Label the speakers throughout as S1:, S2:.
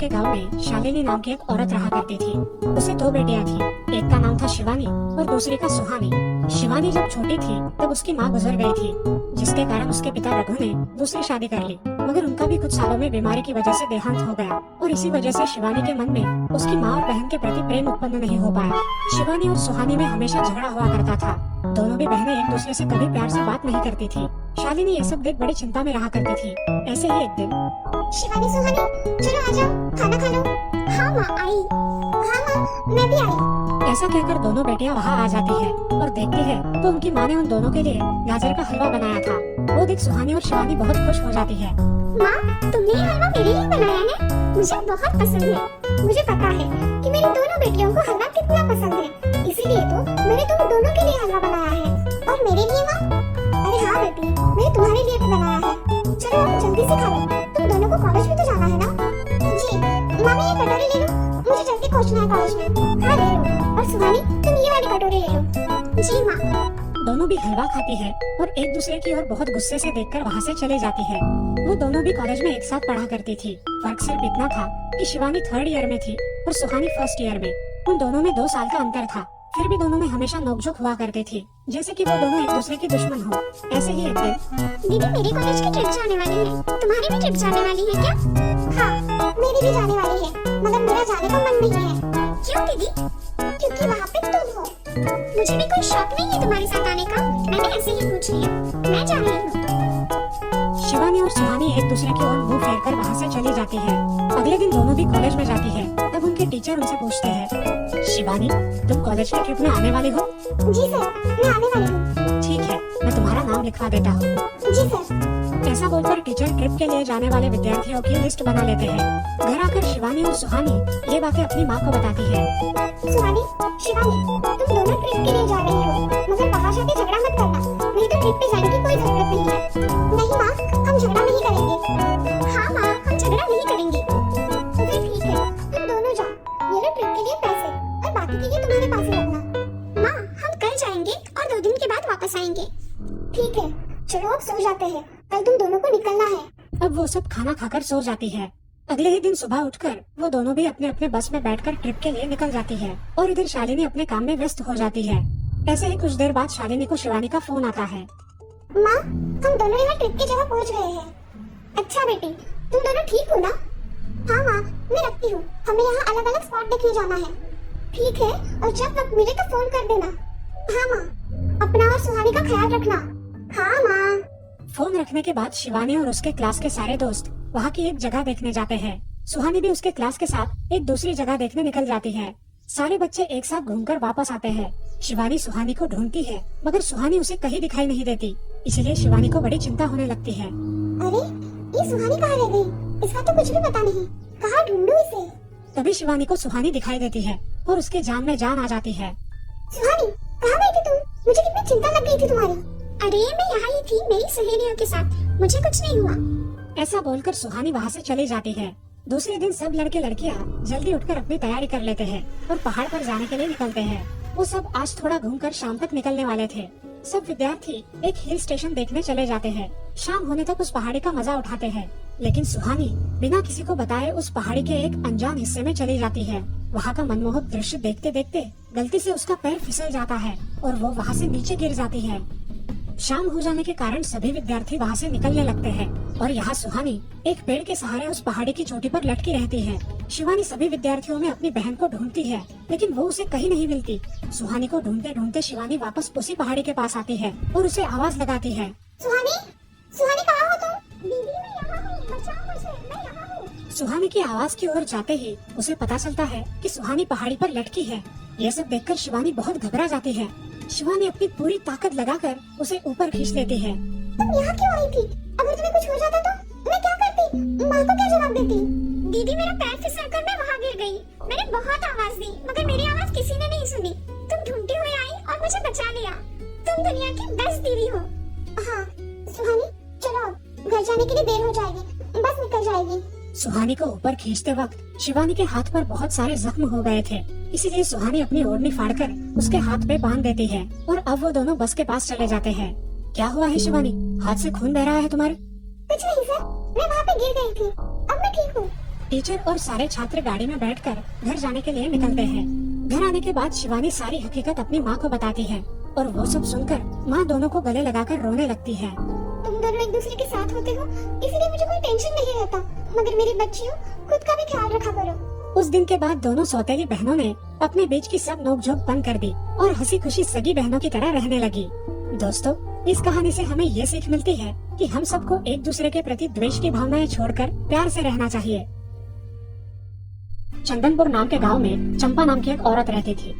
S1: के गांव में शालिनी नाम की एक औरत रहा करती थी। उसे दो बेटियां थी। एक का नाम था शिवानी और दूसरी का सुहानी। शिवानी जब छोटी थी तब उसकी माँ गुजर गई थी, जिसके कारण उसके पिता रघु ने दूसरी शादी कर ली, मगर उनका भी कुछ सालों में बीमारी की वजह से देहांत हो गया और इसी वजह से शिवानी के मन में उसकी माँ और बहन के प्रति प्रेम उत्पन्न नहीं हो पाया। शिवानी और सुहानी में हमेशा झगड़ा हुआ करता था। दोनों भी बहनें एक दूसरे से कभी प्यार से बात नहीं करती थी। शालिनी ये सब देख बड़ी चिंता में रहा करती थी। ऐसे ही एक दिन,
S2: शिवानी सुहानी चलो आ जाओ, खाना खा लो। हाँ माँ आई। हाँ माँ मैं भी आई।
S1: ऐसा कहकर दोनों बेटियां वहाँ आ जाती है और देखती है तो उनकी माँ ने उन दोनों के लिए गाजर का हलवा बनाया था। वो देख सुहानी और शिवानी बहुत खुश हो जाती है।
S2: माँ तुमने ये हलवा मेरे लिए बनाया है, मुझे बहुत पसंद है। मुझे पता है कि मेरी दोनों बेटियों को हलवा कितना पसंद है, इसीलिए तो मैंने तुम दोनों के लिए हलवा बनाया है। और मेरे लिए माँ? अरे हाँ बेटी, मैंने तुम्हारे लिए भी बनाया है। चलो अब जल्दी से खा लो, तुम दोनों को कॉलेज भी तो जाना है ना। जी मामी ये कटोरी ले लो, मुझे जल्दी पहुँचना है कॉलेज में। हाँ ले लो। और सुहानी तुम ये वाली कटोरी ले लो। जी माँ।
S1: दोनों भी हलवा खाती है और एक दूसरे की ओर बहुत गुस्से से देखकर वहाँ से चली जाती है। वो दोनों भी कॉलेज में एक साथ पढ़ा करती थी। फर्क सिर्फ इतना था कि शिवानी 3rd ईयर में थी और सुहानी 1st ईयर में। उन दोनों में 2 साल का अंतर था, फिर भी दोनों में हमेशा नोकझोंक हुआ करती थी, जैसे कि वो दोनों एक दूसरे की दुश्मन हो। ऐसे ही एक दिन,
S2: दीदी मेरी कॉलेज की ट्रिप जाने वाली है, तुम्हारी भी ट्रिप जाने वाली है क्या? हाँ मेरी भी जाने वाली है, मगर मेरा जाने का मन नहीं है। क्यों दीदी? क्योंकि वहाँ पे तुम हो। मुझे भी कोई शौक नहीं है तुम्हारे साथ आने का, मैंने ऐसे ही पूछ लिया। मैं जा रही हूँ।
S1: शिवानी और सुहानी एक दूसरे की ओर मुंह फेरकर वहाँ से चली जाती है। अगले दिन दोनों भी कॉलेज में जाती है। तब उनके टीचर उनसे पूछते हैं, शिवानी तुम कॉलेज की ट्रिप में आने वाली हो?
S2: जी सर मैं आने वाली हूँ।
S1: ठीक है, मैं तुम्हारा नाम लिखवा देता हूँ।
S2: जी सर।
S1: ऐसा बोलकर टीचर ट्रिप के लिए जाने वाले विद्यार्थियों की लिस्ट बना लेते हैं। घर आकर शिवानी और सुहानी ये बातें अपनी माँ को बताती है।
S2: सुहानी शिवानी तुम दोनों ट्रिप के लिए जा रही हो, मगर वहाँ जाके झगड़ा मत करना, नहीं तो ट्रिप पे जाने की कोई जरूरत नहीं है। नहीं माँ हम झगड़ा नहीं करेंगे। हाँ माँ हम झगड़ा नहीं करेंगे। फिर ठीक है तुम दोनों जाओ, ये लो ट्रिप के लिए पैसे और बाकी के लिए तुम्हारे पास ही रखना। माँ हम कल जाएंगे और 2 दिन के बाद वापस आएंगे। ठीक है चलो अब सो जाते हैं, कल तुम दोनों को निकलना है।
S1: अब वो सब खाना खाकर सो जाती है। अगले ही दिन सुबह उठकर वो दोनों भी अपने अपने बस में बैठकर ट्रिप के लिए निकल जाती है और इधर शालिनी अपने काम में व्यस्त हो जाती है। ऐसे ही कुछ देर बाद शालिनी को शिवानी का फोन आता है।
S2: माँ हम दोनों यहाँ ट्रिप की जगह पहुँच गए हैं। अच्छा बेटी तुम दोनों ठीक हो ना? हाँ माँ मैं रखती हूँ, हमें यहाँ अलग अलग स्पॉट देखने जाना है। ठीक है और जब वक्त मिले तो फोन कर देना। हाँ माँ अपना और सुहानी का ख्याल रखना। हाँ माँ।
S1: फोन रखने के बाद शिवानी और उसके क्लास के सारे दोस्त वहाँ की एक जगह देखने जाते हैं। सुहानी भी उसके क्लास के साथ एक दूसरी जगह देखने निकल जाती है। सारे बच्चे एक साथ घूमकर वापस आते हैं। शिवानी सुहानी को ढूंढती है, मगर सुहानी उसे कहीं दिखाई नहीं देती, इसलिए शिवानी को बड़ी चिंता होने लगती है।
S2: अरे ये सुहानी कहाँ रह गई? इसका तो कुछ भी पता नहीं, कहाँ ढूंढूं इसे?
S1: तभी शिवानी को सुहानी दिखाई देती है और उसके जान में जान आ जाती है।
S2: सुहानी कहाँ गई थी तुम? मुझे कितनी चिंता लग गई थी तुम्हारी। अरे मैं यहाँ ही थी मेरी सहेलियों के साथ, मुझे कुछ नहीं हुआ।
S1: ऐसा बोलकर सुहानी वहाँ से चली जाती है। दूसरे दिन सब लड़के लड़कियाँ जल्दी उठकर अपनी तैयारी कर लेते हैं और पहाड़ पर जाने के लिए निकलते हैं। वो सब आज थोड़ा घूमकर शाम तक निकलने वाले थे। सब विद्यार्थी एक हिल स्टेशन देखने चले जाते हैं। शाम होने तक उस पहाड़ी का मजा उठाते हैं, लेकिन सुहानी बिना किसी को बताए उस पहाड़ी के एक अनजान हिस्से में चली जाती है। वहाँ का मनमोहक दृश्य देखते देखते गलती से उसका पैर फिसल जाता है और वो वहाँ से नीचे गिर जाती है। शाम हो जाने के कारण सभी विद्यार्थी वहाँ से निकलने लगते हैं और यहाँ सुहानी एक पेड़ के सहारे उस पहाड़ी की चोटी पर लटकी रहती है। शिवानी सभी विद्यार्थियों में अपनी बहन को ढूंढती है, लेकिन वो उसे कहीं नहीं मिलती। सुहानी को ढूंढते ढूंढते शिवानी वापस उसी पहाड़ी के पास आती है और उसे आवाज लगाती है।
S2: सुहानी सुहानी कहाँ हो तुम? दीदी मैं यहाँ हूँ, बचाओ मुझे, मैं यहाँ हूँ।
S1: सुहानी की आवाज की ओर जाते ही उसे पता चलता है कि सुहानी पहाड़ी पर लटकी है। यह सब देखकर शिवानी बहुत घबरा जाती है। शिवानी अपनी पूरी ताकत लगाकर उसे ऊपर खींच लेती है।
S2: तुम यहाँ क्यों आई थी? अगर तुम्हें कुछ हो जाता तो मैं क्या करती? माँ को क्या जवाब देती? दीदी मेरा पैर फिसलकर मैं वहाँ गिर गई। मैंने बहुत आवाज दी, मगर मेरी आवाज किसी ने नहीं सुनी। तुम ढूंढते हुए आई और मुझे बचा लिया। तुम दुनिया की बेस्ट दीदी हो। हाँ सुहानी चलो घर जाने के लिए देर हो जाएगी, बस निकल जाएगी।
S1: सुहानी को ऊपर खींचते वक्त शिवानी के हाथ पर बहुत सारे जख्म हो गए थे, इसीलिए सुहानी अपनी ओढ़नी फाड़कर उसके हाथ पे बांध देती है और अब वो दोनों बस के पास चले जाते हैं। क्या हुआ है शिवानी, हाथ से खून बह रहा है तुम्हारे?
S2: कुछ नहीं सर, मैं वहाँ पे गिर गई थी, अब मैं ठीक हूँ।
S1: टीचर और सारे छात्र गाड़ी में बैठकर घर जाने के लिए निकलते हैं। घर आने के बाद शिवानी सारी हकीकत अपनी माँ को बताती है और वो सब सुनकर माँ दोनों को गले लगाकर रोने लगती है।
S2: तुम दोनों एक दूसरे के साथ होते हो इसलिए मुझे कोई टेंशन नहीं रहता, मगर मेरी बच्चियों खुद का भी ख्याल रखा करो।
S1: उस दिन के बाद दोनों सौतेली बहनों ने अपने बीच की सब नोकझोंक बंद कर दी और हंसी खुशी सगी बहनों की तरह रहने लगी। दोस्तों, इस कहानी से हमें ये सीख मिलती है कि हम सबको एक दूसरे के प्रति द्वेष की भावनाएं छोड़कर प्यार से रहना चाहिए। चंदनपुर नाम के गांव में चंपा नाम की एक औरत रहती थी।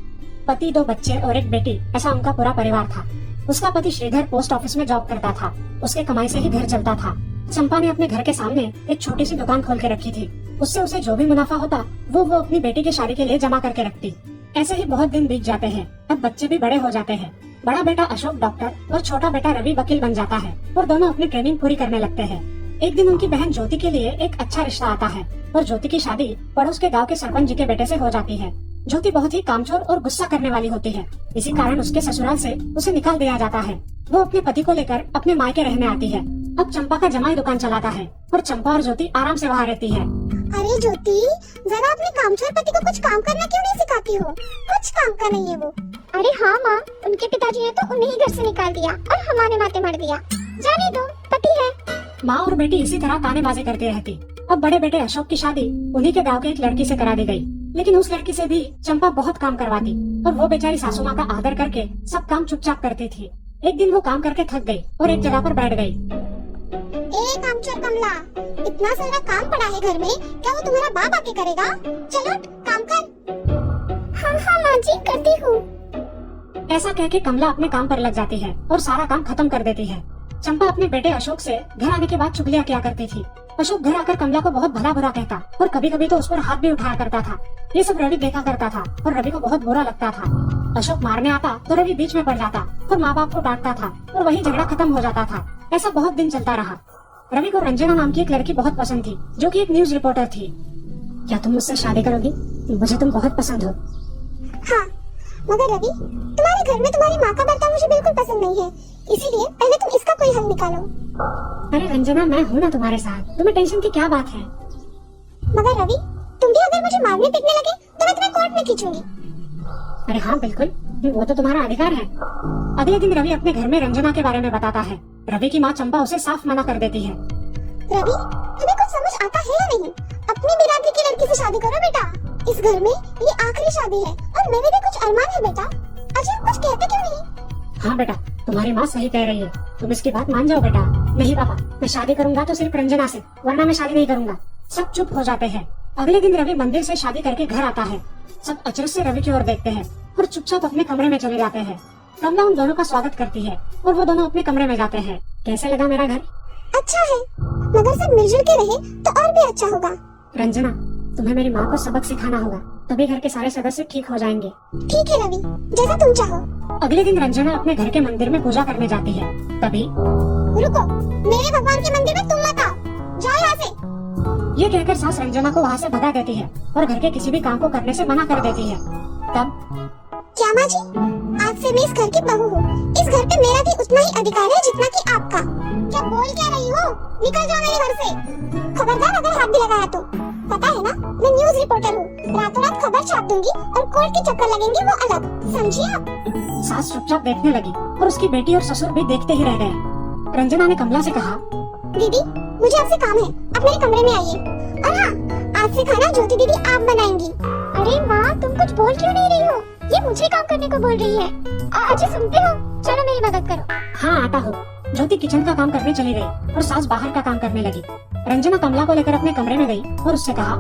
S1: पति, 2 बच्चे और एक बेटी, ऐसा उनका पूरा परिवार था। उसका पति श्रीधर पोस्ट ऑफिस में जॉब करता था। उसके कमाई से ही घर चलता था। चंपा ने अपने घर के सामने एक छोटी सी दुकान खोल के रखी थी। उससे उसे जो भी मुनाफा होता वो अपनी बेटी की शादी के लिए जमा करके रखती। ऐसे ही बहुत दिन बीत जाते हैं। अब बच्चे भी बड़े हो जाते हैं। बड़ा बेटा अशोक डॉक्टर और छोटा बेटा रवि वकील बन जाता है और दोनों अपनी ट्रेनिंग पूरी करने लगते हैं। एक दिन उनकी बहन ज्योति के लिए एक अच्छा रिश्ता आता है और ज्योति की शादी पड़ोस के गांव के सरपंच जी के बेटे से हो जाती है। ज्योति बहुत ही कामचोर और गुस्सा करने वाली होती है। इसी कारण उसके ससुराल से उसे निकाल दिया जाता है। वो अपने पति को लेकर अपने मायके रहने आती है। अब चंपा का जमाई दुकान चलाता है और चंपा और ज्योति आराम से वहाँ रहती है।
S2: अरे ज्योति, जरा अपने कामचोर पति को कुछ काम करना क्यों नहीं सिखाती हो? कुछ काम का नहीं है वो। अरे हाँ माँ, उनके पिताजी ने तो उन्हें ही घर से निकाल दिया और हमारे माथे मार दिया। जाने दो, पति है।
S1: माँ और बेटी इसी तरह तानेबाजी करती रहती। अब बड़े बेटे अशोक की शादी उन्हीं के गांव के एक लड़की से करा दी गई, लेकिन उस लड़की से भी चंपा बहुत काम करवाती और वो बेचारी सासू माँ का आदर करके सब काम चुपचाप करती थी। एक दिन वो काम करके थक गई और एक जगह पर बैठ गई।
S2: ए कामचोर कमला, इतना सारा काम पड़ा है घर में, क्या वो तुम्हारा बाप आके करेगा? चलो काम कर। हाँ हाँ माँ जी, करती हूँ।
S1: ऐसा कह के कमला अपने काम पर लग जाती है और सारा काम खत्म कर देती है। चंपा अपने बेटे अशोक से घर आने के बाद चुगलियाँ किया करती थी। अशोक घर आकर कमला को बहुत भला बुरा कहता और कभी कभी तो उस पर हाथ भी उठाया करता था। ये सब रवि देखा करता था और रवि को बहुत बुरा लगता था। अशोक मारने आता तो रवि बीच में पड़ जाता और माँ बाप को डांटता था और वही झगड़ा खत्म हो जाता था। ऐसा बहुत दिन चलता रहा। रवि को रंजना नाम की एक लड़की बहुत पसंद थी, जो कि एक न्यूज रिपोर्टर थी। क्या तुम मुझसे शादी करोगी? मुझे तुम बहुत पसंद हो।
S2: हाँ, मगर रवि, तुम्हारे घर में तुम्हारी माँ का बर्ताव मुझे बिल्कुल पसंद नहीं है, इसीलिए पहले तुम इसका कोई हल निकालो।
S1: अरे रंजना, मैं हूँ ना तुम्हारे साथ, तुम्हें टेंशन की क्या बात है?
S2: मगर रवि, तुम भी अगर मुझे मारने पीटने लगे तो मैं तुम्हें कोर्ट में खींचूंगी।
S1: अरे हाँ बिल्कुल, वो तो तुम्हारा अधिकार है। अगले दिन रवि अपने घर में रंजना के बारे में बताता है। रवि की माँ चंपा उसे साफ मना कर देती है।
S2: रवि, तुम्हें कुछ समझ आता है या नहीं? अपनी बिरादरी की लड़की से शादी करो बेटा। इस घर में ये आखिरी शादी है और मेरे भी कुछ अरमान है बेटा। अजय, कुछ कहते क्यों नहीं?
S1: हाँ बेटा, तुम्हारी माँ सही कह रही है, तुम इसकी बात मान जाओ बेटा। नहीं पापा, मैं शादी करूंगा तो सिर्फ रंजना से, वरना मैं शादी नहीं करूंगा। सब चुप हो जाते हैं। अगले दिन रवि मंदिर से शादी करके घर आता है। सब अचरज से रवि की ओर देखते हैं और चुपचाप अपने कमरे में चले जाते हैं। कमला उन दोनों का स्वागत करती है और वो दोनों अपने कमरे में जाते हैं। कैसे लगा मेरा घर?
S2: अच्छा है, मगर सब मिलजुल के रहे तो और भी अच्छा होगा।
S1: रंजना, तुम्हें मेरी माँ को सबक सिखाना होगा, तभी घर के सारे सदस्य ठीक हो जाएंगे।
S2: ठीक है रवि, जैसा तुम चाहो।
S1: अगले दिन रंजना अपने घर के मंदिर में पूजा करने जाती है। तभी
S2: रुको, मेरे भगवान के मंदिर में तुम मत आओ, जाओ यहाँ से।
S1: ये कहकर सास रंजना को वहाँ से भगा देती है और घर के किसी भी काम को करने से मना कर देती है। तब
S2: क्या माँ जी, आज से मैं इस घर की बहू हूँ। इस घर पे मेरा भी उतना ही अधिकार है जितना कि आपका। क्या बोल क्या रही हो? निकल जाओ मेरे घर से। खबरदार अगर हाथ भी लगाया तो। पता है ना, मैं न्यूज रिपोर्टर हूँ। रातों रात खबर छाप दूंगी और कोर्ट के चक्कर लगेंगे वो अलग, समझी आप?
S1: सास चुपचाप देखने लगी और उसकी बेटी और ससुर भी देखते ही रह गए। रंजना ने कमला से कहा,
S2: दीदी, मुझे आपसे काम है, आप मेरे कमरे में आइए। और हाँ, आज से खाना ज्योति दीदी आप बनाएंगी। अरे माँ, तुम कुछ बोल क्यों नहीं रही हो? ये मुझे काम करने को बोल रही है। अच्छा सुनते हो? चलो मेरी मदद करो।
S1: हाँ आता हूँ। ज्योति किचन का काम करने चली गई और सास बाहर का काम करने लगी। रंजना कमला को लेकर अपने कमरे में गई और उससे कहा,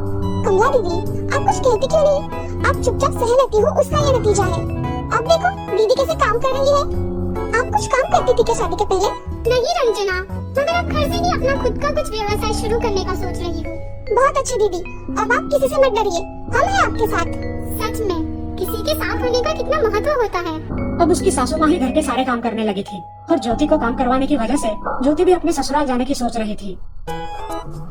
S2: कमला दीदी, आप कुछ कहती क्यों नहीं? आप चुपचाप सह लेती हो, उसका ये नतीजा है। अब देखो दीदी कैसे काम कर रही है। आप कुछ काम करती थी क्या शादी के पहले? नहीं रंजना, मगर आप घर से नहीं अपना खुद का कुछ व्यवसाय शुरू करने का सोच रही हो। बहुत अच्छी दीदी, अब आप किसी से मत डरिए, हम हैं आपके साथ। सच में किसी के साथ होने का कितना महत्व होता है।
S1: अब उसकी सासू माँ ही घर के सारे काम करने लगी थी और ज्योति को काम करवाने की वजह से ज्योति भी अपने ससुराल जाने की सोच रही थी।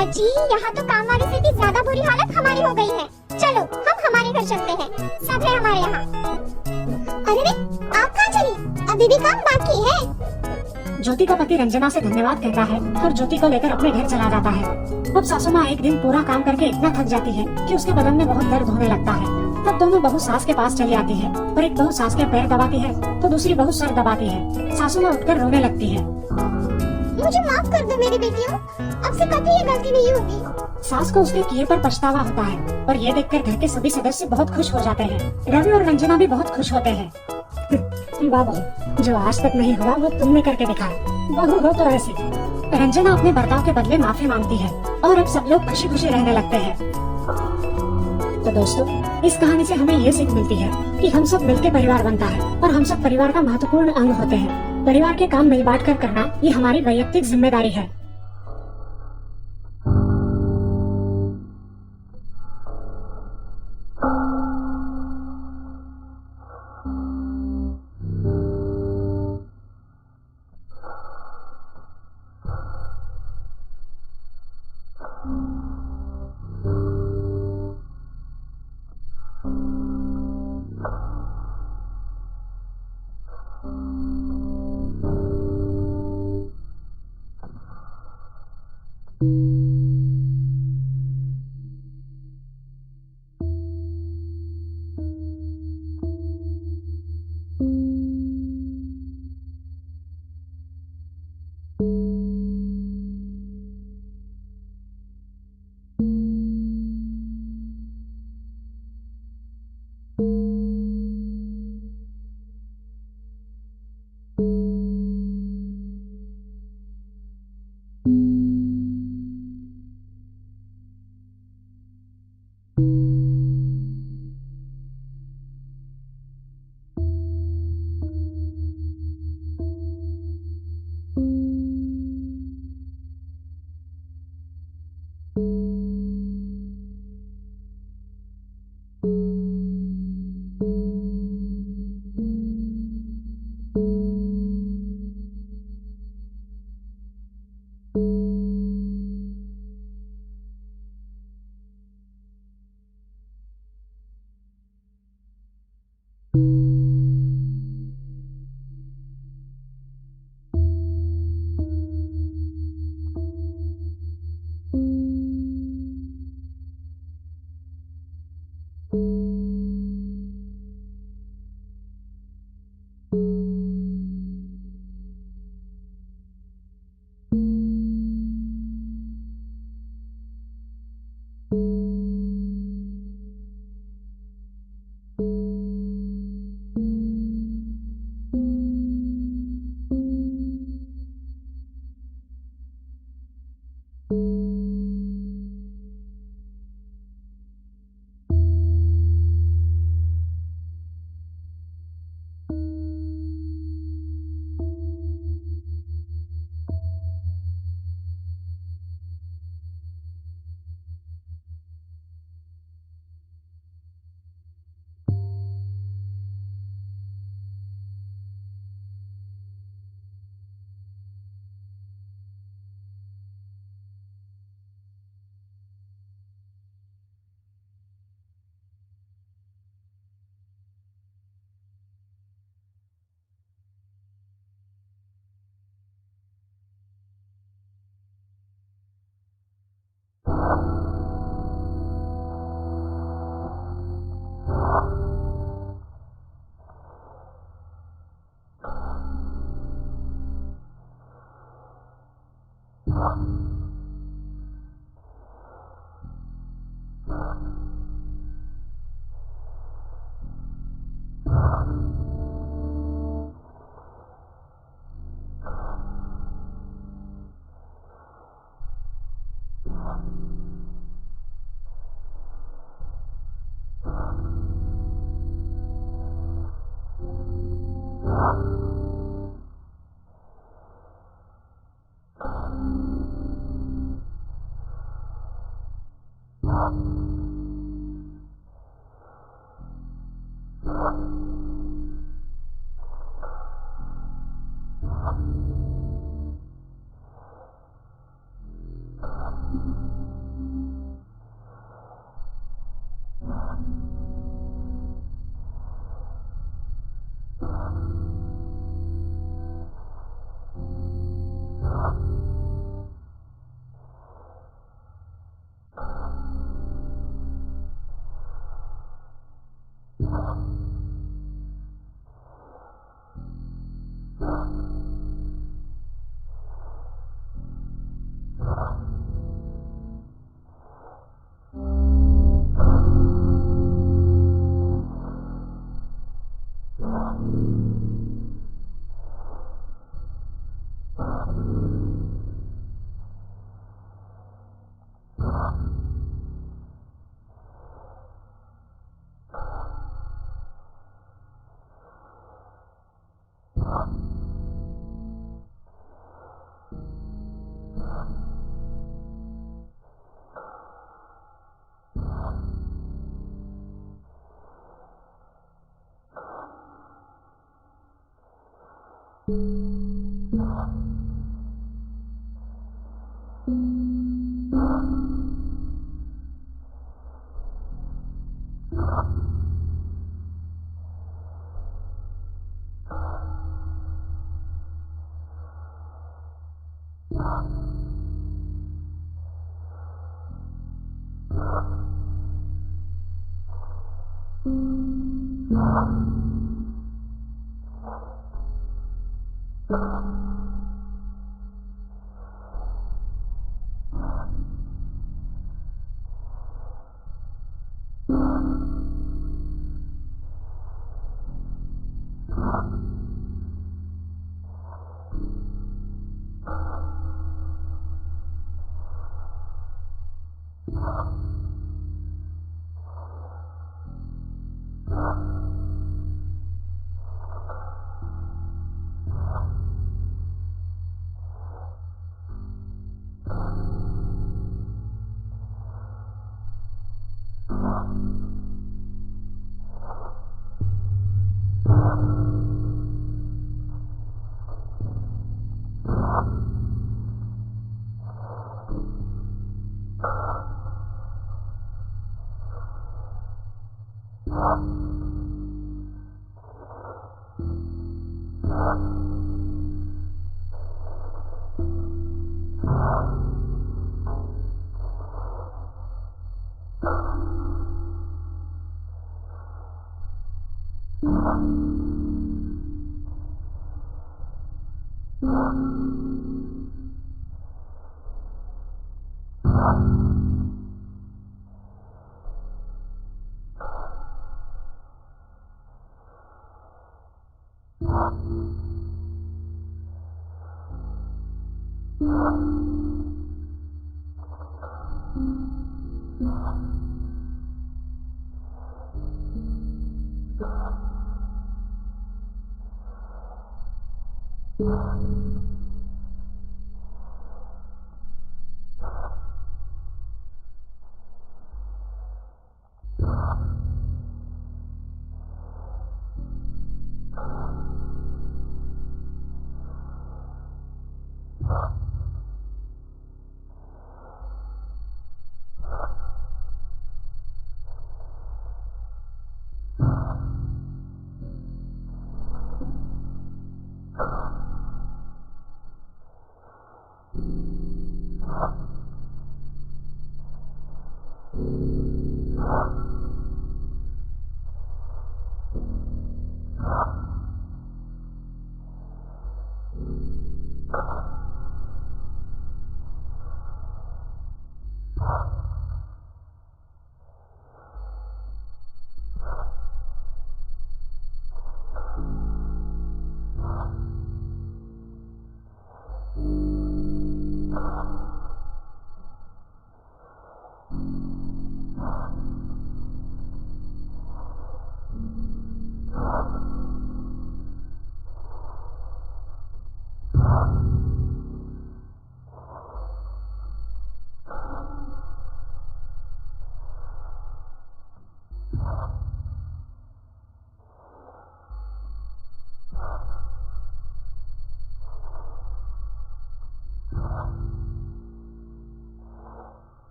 S2: अजी, यहाँ तो काम वाली से भी ज्यादा बुरी हालत हमारी हो गई है। चलो हम हमारे घर चलते हैं, सब है हमारे यहाँ। अरे रे, आप कहाँ चली? अभी भी काम बाकी है।
S1: ज्योति का पति रंजना से धन्यवाद कहता है और ज्योति को लेकर अपने घर चला जाता है। अब सासू माँ एक दिन पूरा काम करके इतना थक जाती है कि उसके बदन में बहुत दर्द होने लगता है। तब दोनों बहू सास के पास चली आती है, पर एक बहू सास के पैर दबाती है तो दूसरी बहू सर दबाती है। सासू माँ उठकर रोने लगती है।
S2: मुझे माफ कर दो मेरी बेटियों, अब से कभी ये गलती नहीं होगी।
S1: सास को उसके किए पर पछतावा होता है, पर ये देखकर घर के सभी सदस्य बहुत खुश हो जाते हैं। रवि और रंजना भी बहुत खुश होते हैं। वाह बहू, जो आज तक नहीं हुआ वो तुमने करके दिखाया। बहू हो तो ऐसी। रंजना अपने बर्ताव के बदले माफी मांगती है और अब सब लोग खुशी खुशी रहने लगते हैं। तो दोस्तों, इस कहानी से हमें ये सीख मिलती है कि हम सब मिलकर परिवार बनता है और हम सब परिवार का महत्वपूर्ण अंग होते हैं। परिवार के काम मिल बांट कर करना ये हमारी वैयक्तिक जिम्मेदारी है।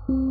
S2: Thank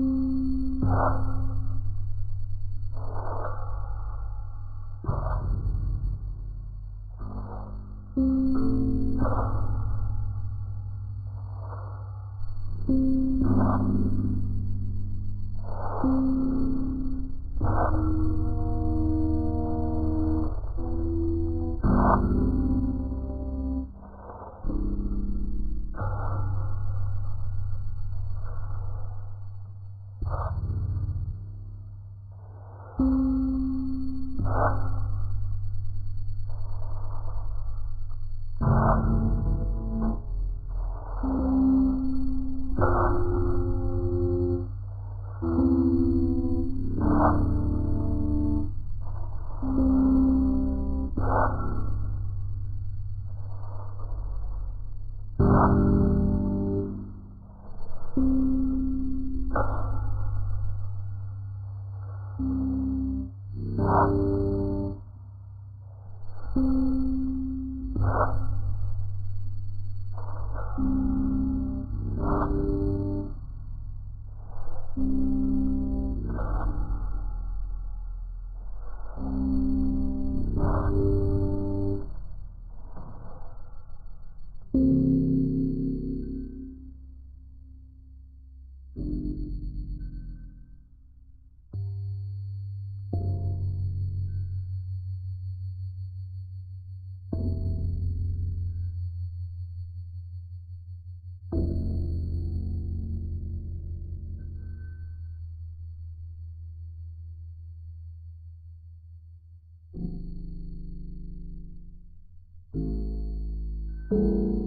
S2: you.